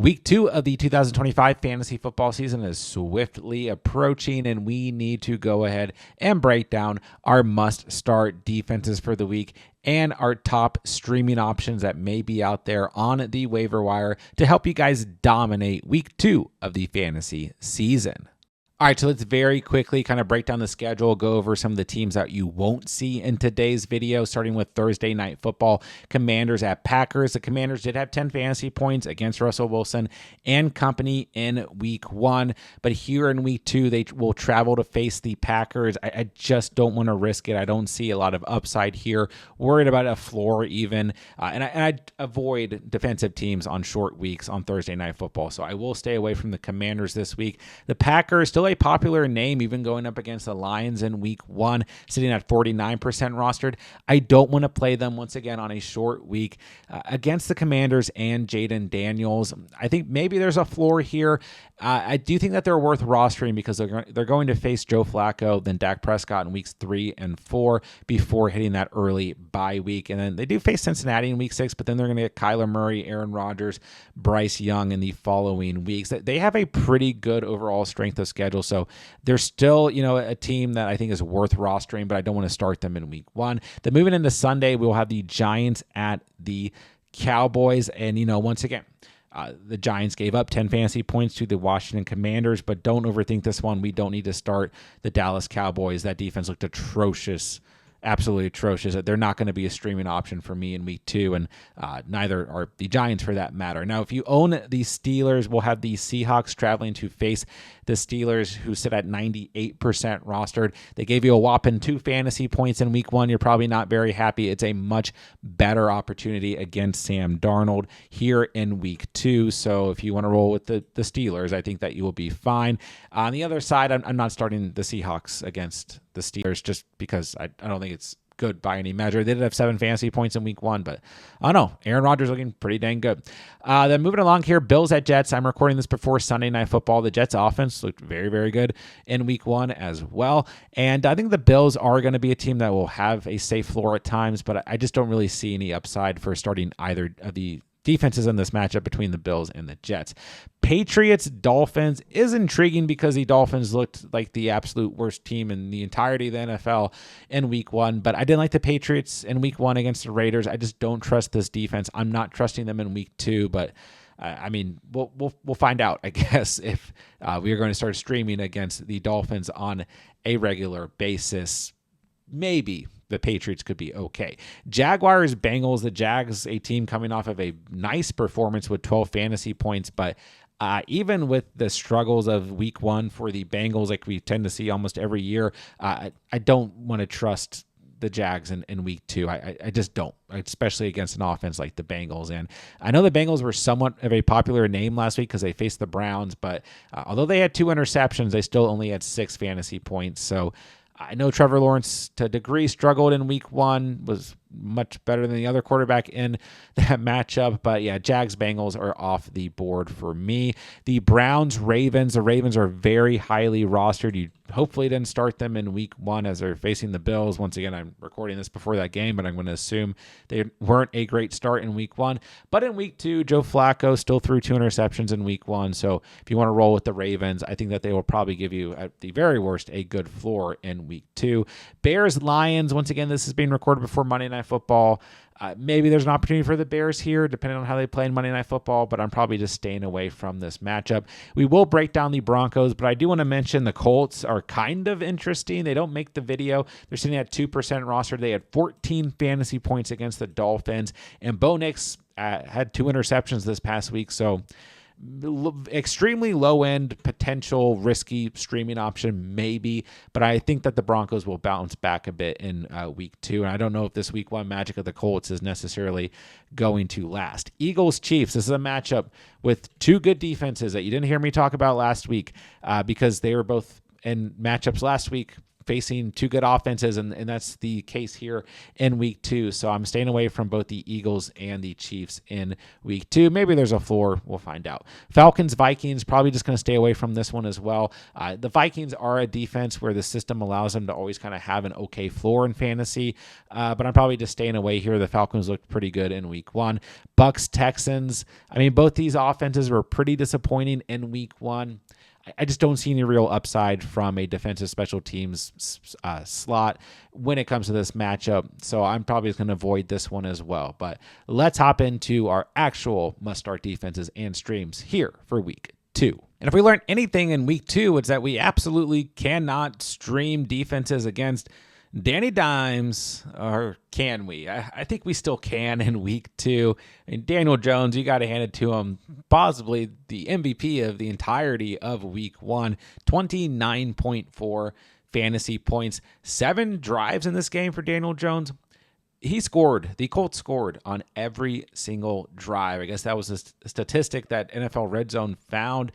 Week 2 of the 2025 fantasy football season is swiftly approaching, and we need to go ahead and break down our must-start defenses for the week and our top streaming options that may be out there on the waiver wire to help you guys dominate Week 2 of the fantasy season. All right, so let's very quickly kind of break down the schedule, go over some of the teams that you won't see in today's video, starting with Thursday Night Football, Commanders at Packers. The Commanders did have 10 fantasy points against Russell Wilson and company in Week 1, but here in Week 2, they will travel to face the Packers. I just don't want to risk it. I don't see a lot of upside here. Worried about a floor even, and I avoid defensive teams on short weeks on Thursday Night Football, so I will stay away from the Commanders this week. The Packers still a popular name, even going up against the Lions in Week 1, sitting at 49% rostered. I don't want to play them once again on a short week against the Commanders and Jaden Daniels. I think maybe there's a floor here. I do think that they're worth rostering because they're going to face Joe Flacco, then Dak Prescott in weeks 3 and 4 before hitting that early bye week. And then they do face Cincinnati in week 6, but then they're going to get Kyler Murray, Aaron Rodgers, Bryce Young in the following weeks. They have a pretty good overall strength of schedule. So they're still, a team that I think is worth rostering, but I don't want to start them in week 1. Then moving into Sunday, we'll have the Giants at the Cowboys. And, once again, the Giants gave up 10 fantasy points to the Washington Commanders, but don't overthink this one. We don't need to start the Dallas Cowboys. That defense looked atrocious. Absolutely atrocious. They're not going to be a streaming option for me in week 2, and neither are the Giants for that matter. Now, if you own the Steelers, we'll have the Seahawks traveling to face the Steelers, who sit at 98% rostered. They gave you a whopping 2 fantasy points in week 1. You're probably not very happy. It's a much better opportunity against Sam Darnold here in week 2. So if you want to roll with the Steelers, I think that you will be fine. On the other side, I'm not starting the Seahawks against the Steelers just because I don't think it's good by any measure. They did have 7 fantasy points in week 1, but I don't know. Aaron Rodgers looking pretty dang good. Then moving along here, Bills at Jets. I'm recording this before Sunday Night Football. The Jets offense looked very, very good in week 1 as well. And I think the Bills are going to be a team that will have a safe floor at times, but I just don't really see any upside for starting either of the defenses in this matchup between the Bills and the Jets. Patriots, Dolphins is intriguing because the Dolphins looked like the absolute worst team in the entirety of the NFL in week 1, but I didn't like the Patriots in week 1 against the Raiders. I just don't trust this defense. I'm not trusting them in week 2, but we'll find out, I guess, if we are going to start streaming against the Dolphins on a regular basis. Maybe the Patriots could be okay. Jaguars, Bengals, the Jags, a team coming off of a nice performance with 12 fantasy points, but even with the struggles of week 1 for the Bengals, like we tend to see almost every year, I don't want to trust the Jags in week 2. I just don't, especially against an offense like the Bengals. And I know the Bengals were somewhat of a popular name last week because they faced the Browns, but although they had 2 interceptions, they still only had 6 fantasy points. So I know Trevor Lawrence, to a degree, struggled in week 1, was much better than the other quarterback in that matchup. But yeah, Jags, Bengals are off the board for me. The Browns, Ravens. The Ravens are very highly rostered. You hopefully didn't start them in week 1 as they're facing the Bills. Once again, I'm recording this before that game, but I'm going to assume they weren't a great start in week 1. But in week 2, Joe Flacco still threw 2 interceptions in week 1. So if you want to roll with the Ravens, I think that they will probably give you, at the very worst, a good floor in week 2. Bears, Lions. Once again, this is being recorded before Monday Night Football. Maybe there's an opportunity for the Bears here, depending on how they play in Monday Night Football, but I'm probably just staying away from this matchup. We will break down the Broncos, but I do want to mention the Colts are kind of interesting. They don't make the video. They're sitting at 2% roster. They had 14 fantasy points against the Dolphins, and Bo Nix had 2 interceptions this past week, so extremely low-end, potential risky streaming option, maybe, but I think that the Broncos will bounce back a bit in week 2, and I don't know if this week 1 magic of the Colts is necessarily going to last. Eagles, Chiefs, this is a matchup with 2 good defenses that you didn't hear me talk about last week because they were both in matchups last week facing two good offenses, and that's the case here in week 2. So I'm staying away from both the Eagles and the Chiefs in week 2. Maybe there's a floor. We'll find out. Falcons, Vikings, probably just going to stay away from this one as well. The Vikings are a defense where the system allows them to always kind of have an okay floor in fantasy, but I'm probably just staying away here. The Falcons looked pretty good in week 1. Bucks, Texans. I mean, both these offenses were pretty disappointing in week 1. I just don't see any real upside from a defensive special teams slot when it comes to this matchup. So I'm probably going to avoid this one as well. But let's hop into our actual must-start defenses and streams here for week 2. And if we learned anything in week 2, it's that we absolutely cannot stream defenses against Danny Dimes, or can we? I think we still can in week 2. And Daniel Jones, you got to hand it to him, possibly the MVP of the entirety of week 1, 29.4 fantasy points, 7 drives in this game for Daniel Jones. The Colts scored on every single drive. I guess that was a statistic that NFL Red Zone found.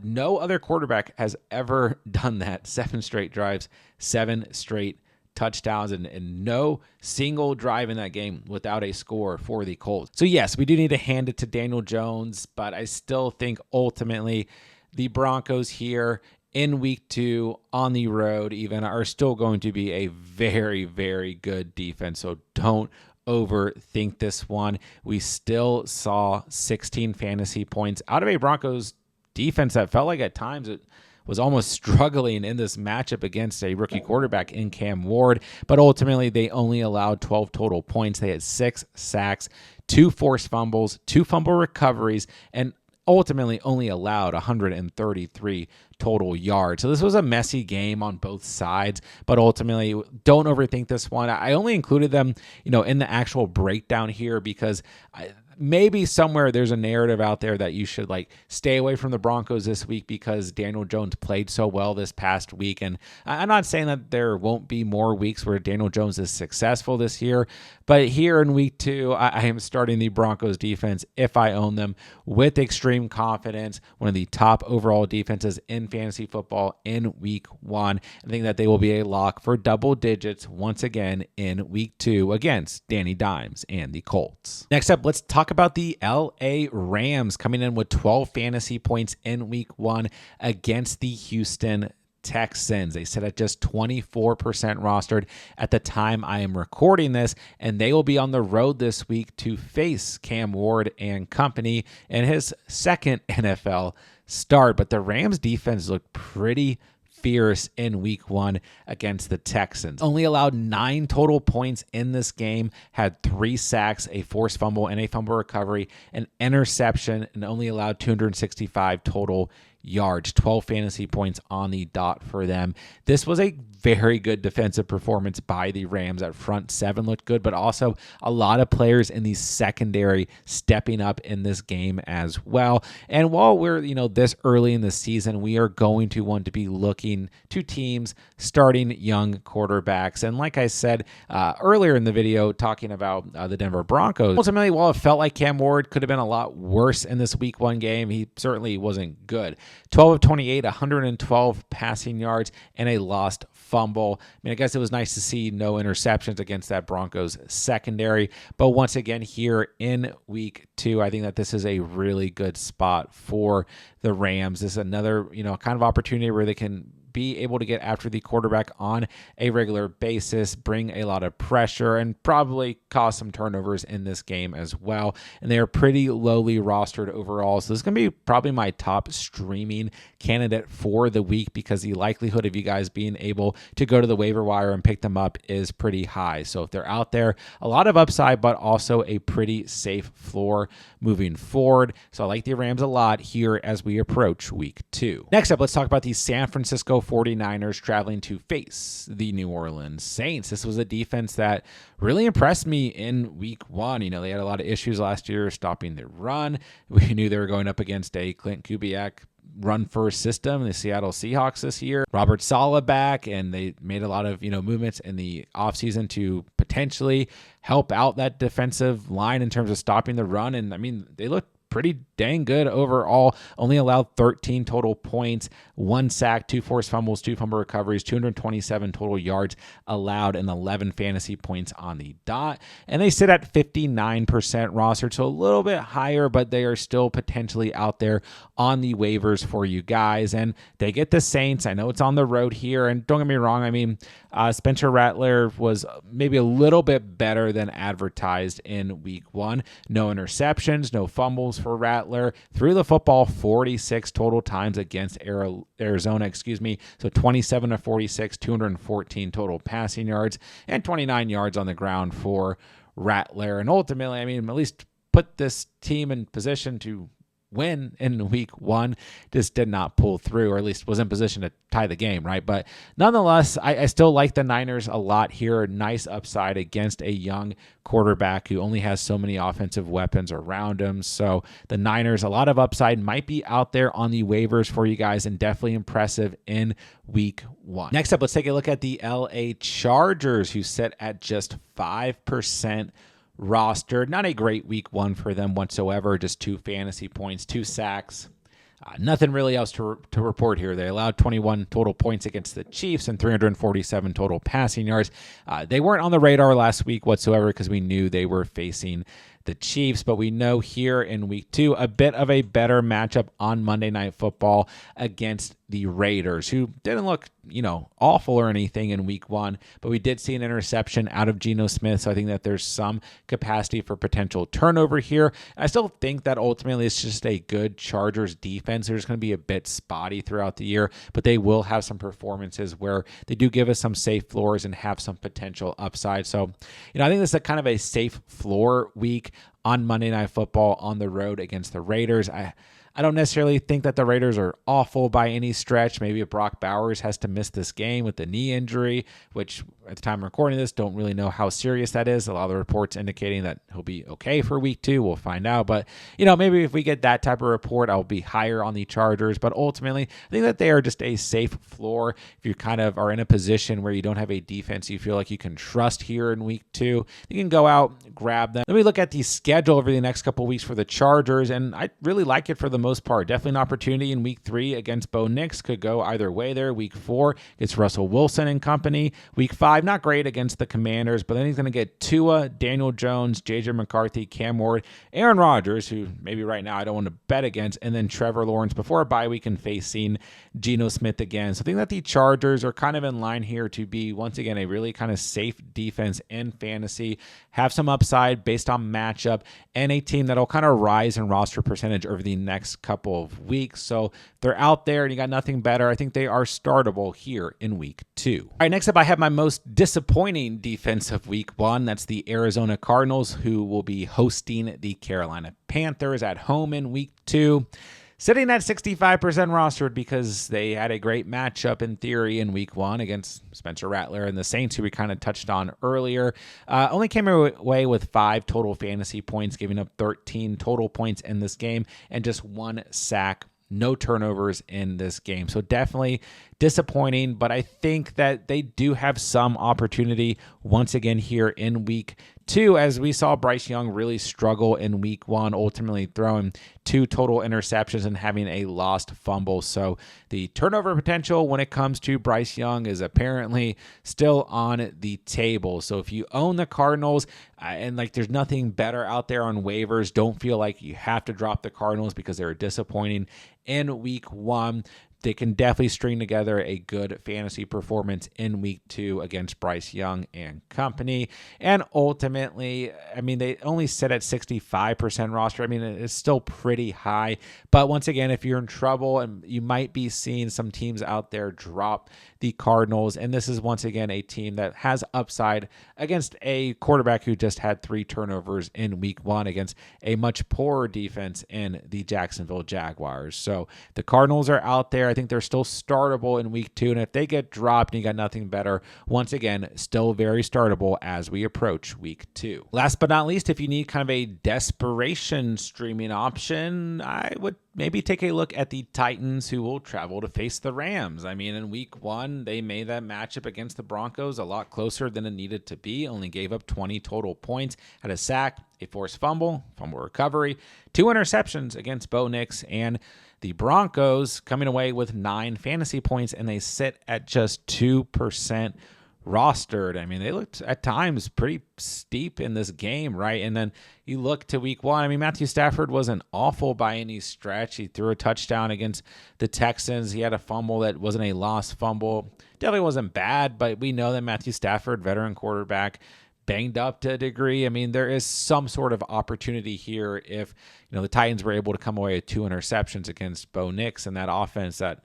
No other quarterback has ever done that. 7 straight drives, 7 straight touchdowns, and no single drive in that game without a score for the Colts. So yes, we do need to hand it to Daniel Jones, but I still think ultimately the Broncos here in week 2 on the road even are still going to be a very, very good defense. So don't overthink this one. We still saw 16 fantasy points out of a Broncos defense that felt like at times it was almost struggling in this matchup against a rookie quarterback in Cam Ward, but ultimately they only allowed 12 total points. They had 6 sacks, 2 forced fumbles, 2 fumble recoveries, and ultimately only allowed 133 total yards. So this was a messy game on both sides, but ultimately don't overthink this one. I only included them, in the actual breakdown here because maybe somewhere there's a narrative out there that you should stay away from the Broncos this week because Daniel Jones played so well this past week. And I'm not saying that there won't be more weeks where Daniel Jones is successful this year, but here in week 2, I am starting the Broncos defense if I own them with extreme confidence. One of the top overall defenses in fantasy football in week 1. I think that they will be a lock for double digits once again in week 2 against Danny Dimes and the Colts. Next up, let's talk about the LA Rams coming in with 12 fantasy points in week 1 against the Houston Texans. They sit at just 24% rostered at the time I am recording this, and they will be on the road this week to face Cam Ward and company in his second NFL start. But the Rams defense looked pretty fierce in week 1 against the Texans. Only allowed 9 total points in this game, had 3 sacks, a forced fumble, and a fumble recovery, an interception, and only allowed 265 total yards, 12 fantasy points on the dot for them. This was a very good defensive performance by the Rams. That front 7 looked good, but also a lot of players in the secondary stepping up in this game as well. And while we're, this early in the season, we are going to want to be looking to teams starting young quarterbacks. And like I said earlier in the video, talking about the Denver Broncos, ultimately, while it felt like Cam Ward could have been a lot worse in this week 1 game, he certainly wasn't good. 12 of 28, 112 passing yards, and a lost fumble. I guess it was nice to see no interceptions against that Broncos secondary. But once again, here in week 2, I think that this is a really good spot for the Rams. This is another, kind of opportunity where they can be able to get after the quarterback on a regular basis, bring a lot of pressure, and probably cause some turnovers in this game as well. And they are pretty lowly rostered overall. So this is going to be probably my top streaming candidate for the week because the likelihood of you guys being able to go to the waiver wire and pick them up is pretty high. So if they're out there, a lot of upside, but also a pretty safe floor moving forward. So I like the Rams a lot here as we approach week 2. Next up, let's talk about the San Francisco 49ers traveling to face the New Orleans Saints. This was a defense that really impressed me in week 1. They had a lot of issues last year stopping the run. We knew they were going up against a Clint Kubiak run-first system, the Seattle Seahawks this year. Robert Saleh back, and they made a lot of movements in the offseason to potentially help out that defensive line in terms of stopping the run. And they looked pretty dang good overall. Only allowed 13 total points, 1 sack, 2 forced fumbles, 2 fumble recoveries, 227 total yards allowed, and 11 fantasy points on the dot. And they sit at 59% rostered, so a little bit higher, but they are still potentially out there on the waivers for you guys. And they get the Saints. I know it's on the road here, and don't get me wrong, I mean, Spencer Rattler was maybe a little bit better than advertised in week 1. No interceptions, no fumbles for Rattler. Threw the football 46 total times against Arizona, so 27 of 46, 214 total passing yards, and 29 yards on the ground for Rattler. And ultimately, I mean, at least put this team in position to win in week 1, just did not pull through, or at least was in position to tie the game, right? But nonetheless, I still like the Niners a lot here. Nice upside against a young quarterback who only has so many offensive weapons around him. So the Niners, a lot of upside, might be out there on the waivers for you guys, and definitely impressive in week 1. Next up, let's take a look at the LA Chargers, who sit at just 5% rostered. Not a great week 1 for them whatsoever. Just 2 fantasy points, 2 sacks. Nothing really else to report here. They allowed 21 total points against the Chiefs and 347 total passing yards. They weren't on the radar last week whatsoever because we knew they were facing the Chiefs, but we know here in week 2, a bit of a better matchup on Monday Night Football against the Raiders, who didn't look, awful or anything in week 1, but we did see an interception out of Geno Smith, so I think that there's some capacity for potential turnover here. I still think that ultimately it's just a good Chargers defense. They're just going to be a bit spotty throughout the year, but they will have some performances where they do give us some safe floors and have some potential upside. So, I think this is a kind of a safe floor week on Monday Night Football on the road against the Raiders. I don't necessarily think that the Raiders are awful by any stretch. Maybe if Brock Bowers has to miss this game with the knee injury, which at the time of recording this, don't really know how serious that is. A lot of the reports indicating that he'll be okay for week 2. We'll find out. But, maybe if we get that type of report, I'll be higher on the Chargers. But ultimately, I think that they are just a safe floor. If you kind of are in a position where you don't have a defense you feel like you can trust here in week 2, you can go out, grab them. Let me look at the schedule over the next couple of weeks for the Chargers, and I really like it for the most part. Definitely an opportunity in week 3 against Bo Nix. Could go either way there. Week 4, it's Russell Wilson and company. Week 5, not great against the Commanders, but then he's going to get Tua, Daniel Jones, J.J. McCarthy, Cam Ward, Aaron Rodgers, who maybe right now I don't want to bet against, and then Trevor Lawrence before a bye week and facing Geno Smith again. So I think that the Chargers are kind of in line here to be, once again, a really kind of safe defense in fantasy, have some upside based on matchup, and a team that'll kind of rise in roster percentage over the next couple of weeks. So they're out there and you got nothing better. I think they are startable here in week 2. All right, next up, I have my most disappointing defense of week 1. That's the Arizona Cardinals, who will be hosting the Carolina Panthers at home in week 2. Sitting at 65% rostered because they had a great matchup in theory in week 1 against Spencer Rattler and the Saints, who we kind of touched on earlier. Only came away with 5 total fantasy points, giving up 13 total points in this game and just 1 sack. No turnovers in this game. So definitely disappointing, but I think that they do have some opportunity once again here in week 2, as we saw Bryce Young really struggle in week 1, ultimately throwing 2 total interceptions and having a lost fumble. So the turnover potential when it comes to Bryce Young is apparently still on the table. So if you own the Cardinals and there's nothing better out there on waivers, don't feel like you have to drop the Cardinals because they were disappointing in week 1. They can definitely string together a good fantasy performance in week 2 against Bryce Young and company. And ultimately, I mean, they only sit at 65% roster. I mean, it's still pretty high. But once again, if you're in trouble, and you might be seeing some teams out there drop the Cardinals. And this is once again a team that has upside against a quarterback who just had 3 turnovers in week 1 against a much poorer defense in the Jacksonville Jaguars. So the Cardinals are out there. I think they're still startable in week 2. And if they get dropped and you got nothing better, once again, still very startable as we approach week 2. Last but not least, if you need kind of a desperation streaming option, I would maybe take a look at the Titans, who will travel to face the Rams. I mean, in week 1, they made that matchup against the Broncos a lot closer than it needed to be. Only gave up 20 total points, had a sack, a forced fumble recovery, 2 interceptions against Bo Nix, and the Broncos coming away with 9 fantasy points, and they sit at just 2% rostered. I mean, they looked at times pretty steep in this game, right? And then you look to week 1. I mean, Matthew Stafford wasn't awful by any stretch. He threw a touchdown against the Texans. He had a fumble that wasn't a lost fumble. Definitely wasn't bad, but we know that Matthew Stafford, veteran quarterback, banged up to a degree. I mean, there is some sort of opportunity here if, the Titans were able to come away with 2 interceptions against Bo Nix and that offense that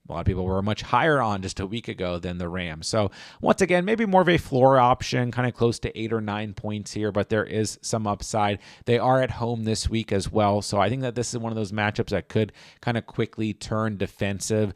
a lot of people were much higher on just a week ago than the Rams. So once again, maybe more of a floor option, kind of close to 8 or 9 points here, but there is some upside. They are at home this week as well. So I think that this is one of those matchups that could kind of quickly turn defensive.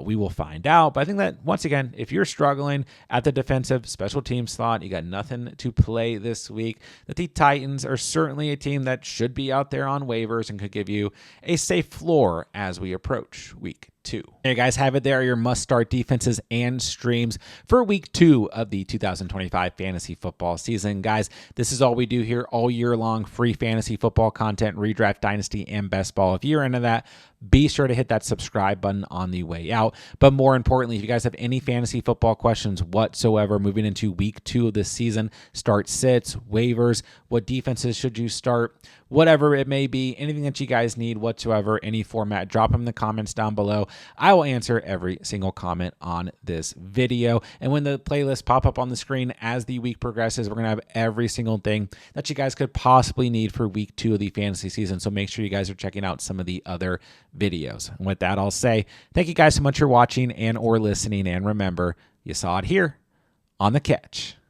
We will find out. But I think that once again, if you're struggling at the defensive special team slot, you got nothing to play this week, that the Titans are certainly a team that should be out there on waivers and could give you a safe floor as we approach week 2. There you guys have it. There are your must-start defenses and streams for week 2 of the 2025 fantasy football season. Guys, this is all we do here all year long. Free fantasy football content, redraft, dynasty, and best ball. If you're into that, be sure to hit that subscribe button on the way out. But more importantly, if you guys have any fantasy football questions whatsoever moving into week 2 of this season, start sits, waivers, what defenses should you start, whatever it may be, anything that you guys need whatsoever, any format, drop them in the comments down below. I will answer every single comment on this video. And when the playlists pop up on the screen as the week progresses, we're going to have every single thing that you guys could possibly need for week 2 of the fantasy season. So make sure you guys are checking out some of the other videos. And with that, I'll say thank you guys so much for watching and or listening. And remember, you saw it here on The Catch.